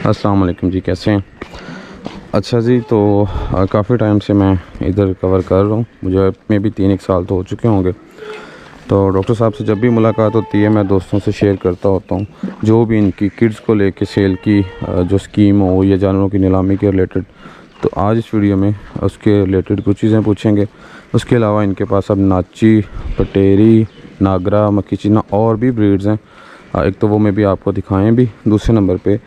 अस्सलाम वालेकुम जी, कैसे हैं? अच्छा जी, तो काफ़ी टाइम से मैं इधर कवर कर रहा हूँ, मुझे में भी 3-1 साल तो हो चुके होंगे। तो डॉक्टर साहब से जब भी मुलाकात होती है मैं दोस्तों से शेयर करता होता हूँ जो भी इनकी किड्स को लेके सेल की जो स्कीम हो या जानवरों की नीलामी के रिलेटेड। तो आज इस वीडियो में उसके रिलेटेड कुछ चीज़ें पूछेंगे। उसके अलावा इनके पास अब नाची, पटेरी, नागरा, मक्खीचीना और भी ब्रीड्स हैं। एक तो वो मैं भी आपको दिखाएँ भी। दूसरे नंबर पे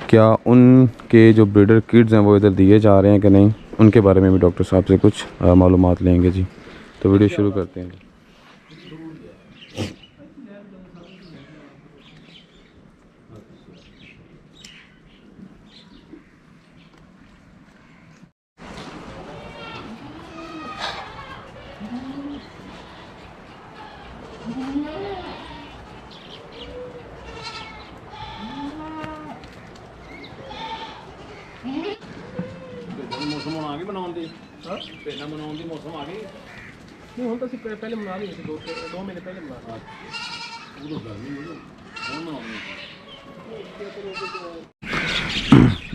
क्या उनके जो ब्रीडर किड्स हैं वो इधर दिए जा रहे हैं कि नहीं, उनके बारे में भी डॉक्टर साहब से कुछ मालूमात लेंगे जी। तो वीडियो शुरू करते हैं। मौसम आ गई बनाने की पहला बनाने की मौसम आ गई नहीं हम तो पहले बना लिए थे 2 महीने पहले बना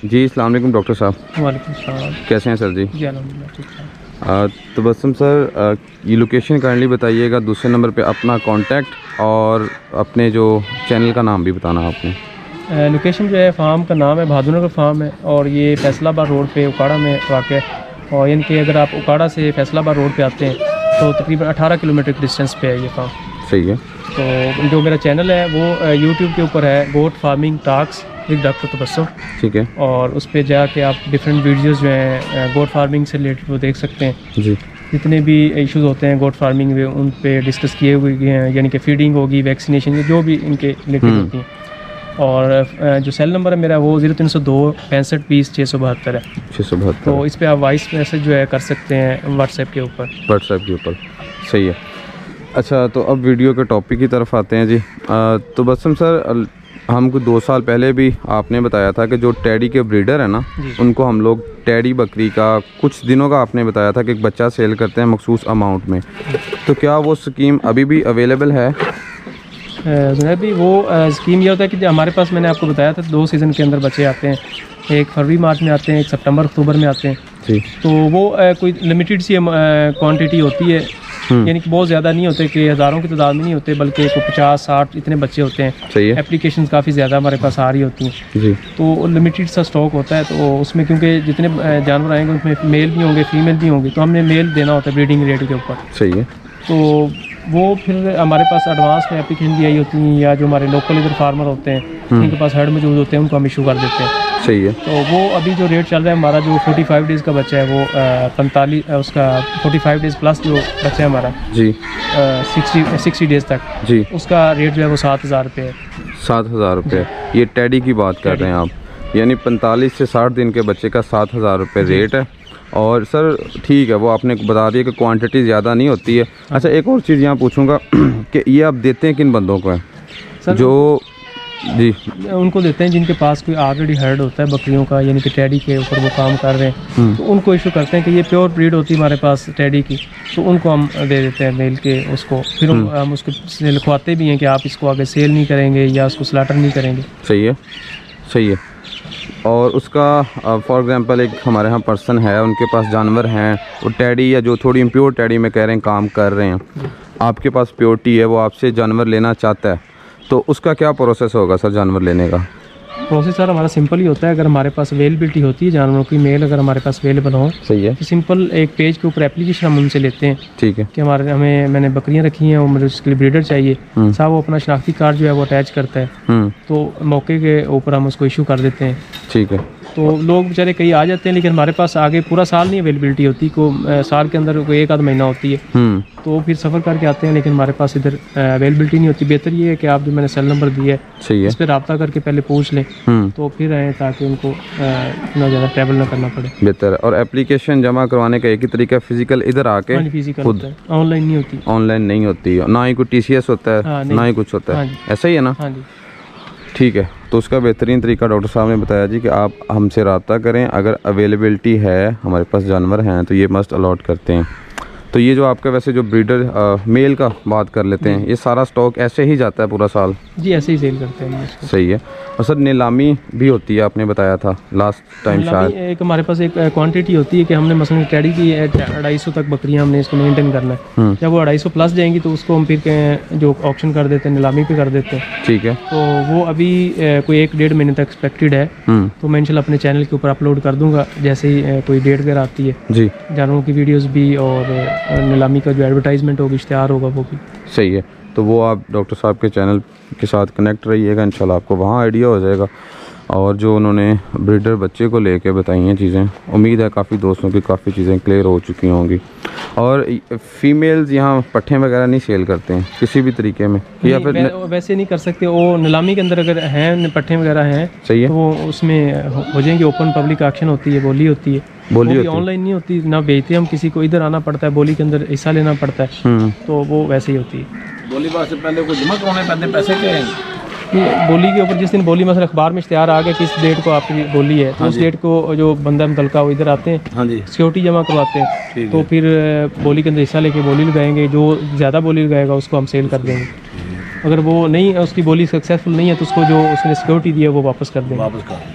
जी अस्सलाम वालेकुम डॉक्टर साहब। वालेकुम सलाम। कैसे हैं सर जी? जी अल्हम्दुलिल्लाह ठीक ठाक। तो बसम सर ये लोकेशन काइंडली बताइएगा। दूसरे नंबर पे अपना कांटेक्ट और अपने जो चैनल का नाम भी बताना आपने। लोकेशन जो है फार्म का नाम है बहादुरनगर फार्म है और ये फैसलाबाद रोड पे उकाड़ा में वाक़ है। और यानी कि अगर आप उकाड़ा से फैसलाबाद रोड पे आते हैं तो तकरीबन 18 किलोमीटर के डिस्टेंस पे है ये फार्म। सही है। तो जो मेरा चैनल है वो यूट्यूब के ऊपर है, goat farming talks with doctor Tabassum. ठीक है। और उस पर जाके आप डिफरेंट वीडियोज़ जो हैं गोट फार्मिंग से रिलेटेड वो देख सकते हैं। जी। जितने भी इश्यूज़ होते हैं गोट फार्मिंग में उन पे डिस्कस किए हुए हैं, यानी कि फीडिंग होगी, वैक्सीनेशन, जो भी इनके रिलेटेड होती हैं। और जो सेल नंबर है मेरा वो 0302 65 20 672 है। 672। तो इस पे आप वॉइस मैसेज जो है कर सकते हैं व्हाट्सएप के ऊपर। व्हाट्सएप के ऊपर, सही है। अच्छा, तो अब वीडियो के टॉपिक की तरफ आते हैं जी। तो बसम सर, हमको 2 साल पहले भी आपने बताया था कि जो टैडी के ब्रीडर है ना, उनको हम लोग टैडी बकरी का कुछ दिनों का आपने बताया था कि एक बच्चा सेल करते हैं मखसूस अमाउंट में। तो क्या वो स्कीम अभी भी अवेलेबल है? अभी वो स्कीम ये होता है कि हमारे पास, मैंने आपको बताया था 2 सीज़न के अंदर बच्चे आते हैं, एक फरवरी मार्च में आते हैं, एक सितंबर अक्टूबर में आते हैं जी। तो वो कोई लिमिटेड सी क्वांटिटी होती है, यानी कि बहुत ज़्यादा नहीं होते कि हज़ारों की तादाद में नहीं होते, बल्कि कोई 50-60 इतने बच्चे होते हैं। सही है। एप्लीकेशन काफ़ी ज़्यादा हमारे पास आ रही होती हैं जी। तो लिमिटेड सा स्टॉक होता है। तो उसमें क्योंकि जितने जानवर आएंगे उसमें मेल भी होंगे, फीमेल भी होंगे, तो हमने मेल देना होता है ब्रीडिंग रेट के ऊपर। सही है। तो वो फिर हमारे पास एडवांस में एप्लीकेशन भी आई होती हैं, या जो हमारे लोकल इधर फार्मर होते हैं जिनके पास हर्ड मौजूद होते हैं उनको हम इशू कर देते हैं। सही है। तो वो अभी जो रेट चल रहा है हमारा, जो 45 डेज़ का बच्चा है वो 45 उसका 45 डेज़ प्लस जो बच्चा है हमारा जी 60 डेज़ तक जी, उसका रेट जो है वो 7,000 रुपये है। 7,000 रुपये। ये टैडी की बात कर रहे हैं आप, यानी 45 से 60 दिन के बच्चे का 7,000 रुपये रेट है। और सर ठीक है, वो आपने बता दिया कि क्वांटिटी ज़्यादा नहीं होती है। अच्छा, एक और चीज़ यहाँ पूछूंगा कि ये आप देते हैं किन बंदों को है? सर जो जी उनको देते हैं जिनके पास कोई ऑलरेडी हर्ड होता है बकरियों का, यानी कि टैडी के ऊपर वो काम कर रहे हैं, तो उनको इशू करते हैं कि ये प्योर ब्रीड होती है हमारे पास टैडी की, तो उनको हम दे देते हैं मेल के उसको। फिर हम उसको लिखवाते भी हैं कि आप इसको आगे सेल नहीं करेंगे या उसको स्लाटर नहीं करेंगे। सही है, सही है। और उसका फॉर एग्जांपल एक हमारे यहाँ पर्सन है, उनके पास जानवर हैं, वो टैडी या जो थोड़ी इम्प्योर टैडी में कह रहे हैं काम कर रहे हैं, आपके पास प्योरिटी है, वो आपसे जानवर लेना चाहता है, तो उसका क्या प्रोसेस होगा सर जानवर लेने का? प्रोसेस सर हमारा सिंपल ही होता है। अगर हमारे पास अवेलेबिलिटी होती है जानवरों की, मेल अगर हमारे पास अवेलेबल हो, सही है, तो सिंपल एक पेज के ऊपर एप्लीकेशन हम उनसे लेते हैं। ठीक है। कि मैंने बकरियां रखी हैं और मुझे उसके लिए ब्रीडर चाहिए, साहब वो अपना शनाख्ती कार्ड जो है वो अटैच करता है, तो मौके के ऊपर हम उसको इशू कर देते हैं। ठीक है। तो लोग बेचारे कई आ जाते हैं, लेकिन हमारे पास आगे पूरा साल नहीं अवेलेबिलिटी होती, को साल के अंदर कोई 1 आध महीना होती है, तो फिर सफ़र करके आते हैं, लेकिन हमारे पास इधर अवेलेबिलिटी नहीं होती। बेहतर ये है कि आप जो मैंने सेल नंबर दिया है, सही है, इस पर रब्ता करके पहले पूछ लें तो फिर आएँ, ताकि उनको इतना ज़्यादा ट्रैवल ना करना पड़े। बेहतर है। और एप्लीकेशन जमा करवाने का एक ही तरीका फिजिकल इधर आके? फिजिकल होता है, ऑनलाइन नहीं होती। ऑनलाइन नहीं होती, ना ही कोई TCS होता है, ना ही कुछ होता है, ऐसा ही है ना? हाँ जी, ठीक है। तो उसका बेहतरीन तरीका डॉक्टर साहब ने बताया जी कि आप हमसे रब्ता करें, अगर अवेलेबिलिटी है, हमारे पास जानवर हैं तो ये मस्ट अलॉट करते हैं। तो ये जो आपका वैसे जो ब्रीडर मेल का बात कर लेते हैं, ये सारा स्टॉक ऐसे ही जाता है पूरा साल? जी ऐसे ही सेल करते हैं हम इसको। सही है। और सर नीलामी भी होती है, आपने बताया था लास्ट टाइम शायद। एक हमारे पास एक क्वांटिटी होती है कि हमने मसलन टेडी की 250 तक बकरियां हमने इसको मेंटेन करना है। जब वो 250 प्लस जाएंगी तो उसको हम फिर जो ऑप्शन कर देते हैं, नीलामी पे कर देते हैं। ठीक है। तो वो अभी कोई 1-1.5 महीने तक एक्सपेक्टेड है। तो मैं इंशाल्लाह अपने चैनल के ऊपर अपलोड कर दूंगा जैसे ही कोई डेट वगैरह आती है। जी। जानवरों की वीडियोस भी और नीलामी का जो एडवर्टाइजमेंट होगा, इश्तिहार होगा, वो भी। सही है। तो वो आप डॉक्टर साहब के चैनल के साथ कनेक्ट रहिएगा, इंशाल्लाह आपको वहाँ आइडिया हो जाएगा। और जो उन्होंने ब्रीडर बच्चे को लेके बताई हैं चीज़ें, उम्मीद है काफ़ी दोस्तों की काफ़ी चीज़ें क्लियर हो चुकी होंगी। और फीमेल्स यहाँ पट्ठे वगैरह नहीं सेल करते हैं किसी भी तरीके में, या फिर वैसे नहीं कर सकते। वो नीलामी के अंदर अगर हैं पट्टे वगैरह हैं, सही है, तो वो उसमें हो जाएंगे। ओपन पब्लिक ऑक्शन होती है, बोली होती है। बोली होती है, ऑनलाइन नहीं होती ना, बेचते हम किसी को, इधर आना पड़ता है, बोली के अंदर हिस्सा लेना पड़ता है। तो वो वैसे ही होती है। बोली बात से पहले कोई जमा करवाने पैसे पैसे के बोली के ऊपर जिस दिन बोली मतलब अखबार में इश्तिहार आ गया किस डेट को आपकी बोली है, तो उस डेट को जो बंदा मुतलका वो इधर आते हैं, हाँ जी, सिक्योरिटी जमा करवाते हैं। तो फिर बोली के अंदर हिस्सा लेके बोली लगाएंगे। जो ज़्यादा बोली लगाएगा उसको हम सेल कर देंगे। अगर वो नहीं, उसकी बोली सक्सेसफुल नहीं है, तो उसको जो उसने सिक्योरिटी दी है वो वापस कर देंगे।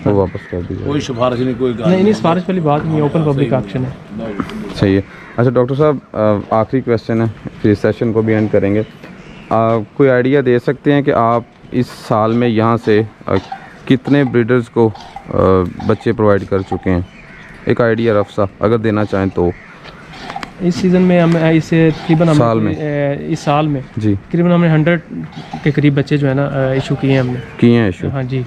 वो वापस कर दीजिए। कोई सिफारिश नहीं, कोई नहीं सिफारिश वाली बात नहीं है, ओपन पब्लिक ऑक्शन है। सही है। अच्छा डॉक्टर साहब, आखिरी क्वेश्चन है, फिर सेशन को भी एंड करेंगे। कोई आइडिया दे सकते हैं कि आप इस साल में यहाँ से कितने ब्रीडर्स को बच्चे प्रोवाइड कर चुके हैं? एक आइडिया रफ सा अगर देना चाहें तो। इस सीज़न में हम इसे तकरीबन इस साल में जी तकरीबन हमने 100 के करीब बच्चे जो है ना इशू किए हैं हमने। किए हैं इशू? हाँ जी।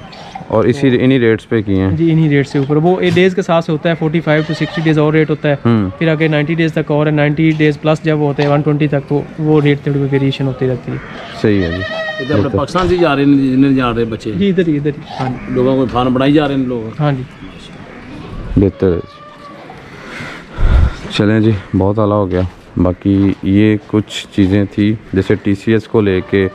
और इन्हीं रेट्स पे किए हैं? जी इन्हीं रेट से ऊपर। वो 8 डेज़ के साथ से होता है, 45 to 60 डेज़ और रेट होता है। फिर आगे 90 डेज़ तक और है, 90 डेज़ प्लस जब होते हैं 120 तक, तो वो रेट थोड़ी वेरिएशन होती रहती है। सही है जी। इधर अपने पाकिस्तान से जा रहे हैं, जिन्हें जा रहे बच्चे जी इधर ही हाँ जी। लोगों को फार्म बनाई जा रहे हैं लोग। हाँ जी बेहतर है जी। चलें जी, बहुत आला हो गया। बाकी ये कुछ चीज़ें थी जैसे TCS को लेके,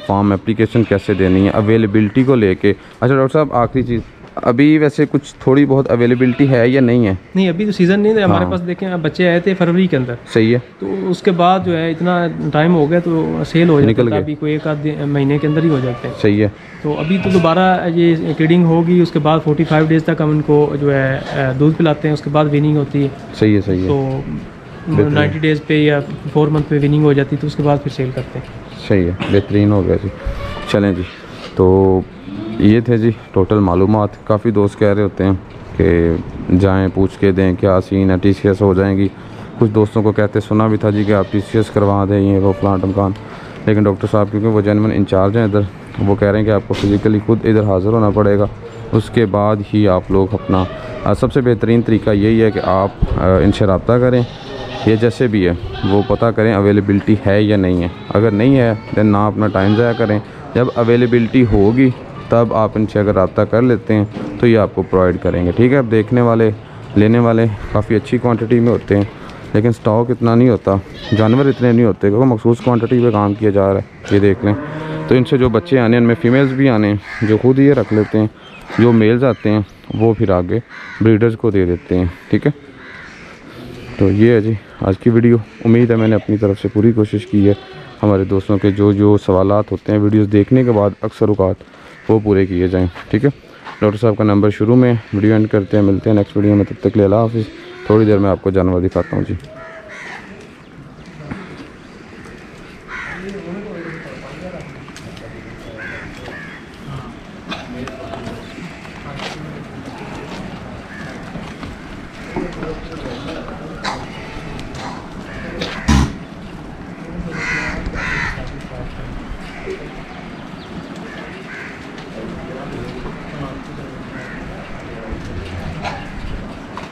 फॉर्म एप्लीकेशन कैसे देनी है, अवेलेबिलिटी को लेके। अच्छा डॉक्टर साहब, आखिरी चीज़, अभी वैसे कुछ थोड़ी बहुत अवेलेबिलिटी है या नहीं है? नहीं अभी तो सीज़न नहीं है हमारे पास। देखें बच्चे आए थे फरवरी के अंदर। सही है। तो उसके बाद जो है इतना टाइम हो गया तो सेल हो निकल जाता है। गए। अभी कोई 1-आध महीने के अंदर ही हो जाते हैं। सही है। तो अभी तो दोबारा ये ट्रेडिंग होगी, उसके बाद 45 डेज़ तक हम इनको जो है दूध पिलाते हैं, उसके बाद विनिंग होती है। सही है। सही है। तो 90 डेज़ पे या 4 मंथ पे विनिंग हो जाती है, तो उसके बाद फिर सेल करते हैं। सही है, बेहतरीन हो गया जी। चलें जी, तो ये थे जी टोटल मालूमात। काफ़ी दोस्त कह रहे होते हैं कि जाएं पूछ के दें क्या सीन है, TCS हो जाएंगी। कुछ दोस्तों को कहते सुना भी था जी कि आप TCS करवा दें, ये वो फलां टमकान। लेकिन डॉक्टर साहब क्योंकि वो जेन्युइन इंचार्ज हैं इधर, वो कह रहे हैं कि आपको फ़िज़िकली खुद इधर हाज़िर होना पड़ेगा, उसके बाद ही आप लोग अपना सबसे बेहतरीन तरीका यही है कि आप इनसे रब्ता करें, ये जैसे भी है वो पता करें अवेलेबिलिटी है या नहीं है। अगर नहीं है दैन ना अपना टाइम ज़ाया करें। जब अवेलेबिलिटी होगी तब आप इनसे अगर रब्ता कर लेते हैं तो ये आपको प्रोवाइड करेंगे। ठीक है। अब देखने वाले लेने वाले काफ़ी अच्छी क्वांटिटी में होते हैं, लेकिन स्टॉक इतना नहीं होता, जानवर इतने नहीं होते, क्योंकि मखसूस क्वांटिटी पे काम किया जा रहा है। ये देख लें। तो इनसे जो बच्चे आने इनमें फ़ीमेल्स भी आने हैं जो खुद ये रख लेते हैं, जो मेल्स आते हैं वो फिर आगे ब्रीडर्स को दे देते हैं। ठीक है। तो ये है जी आज की वीडियो। उम्मीद है मैंने अपनी तरफ से पूरी कोशिश की है हमारे दोस्तों के जो सवालात होते हैं वीडियोस देखने के बाद अक्सर औक़ात वो पूरे किए जाएं। ठीक है। डॉक्टर साहब का नंबर शुरू में। वीडियो एंड करते हैं, मिलते हैं नेक्स्ट वीडियो में। तब तक के लिए अल्लाह हाफ़िज़। थोड़ी देर में आपको जानवर दिखाता हूँ जी।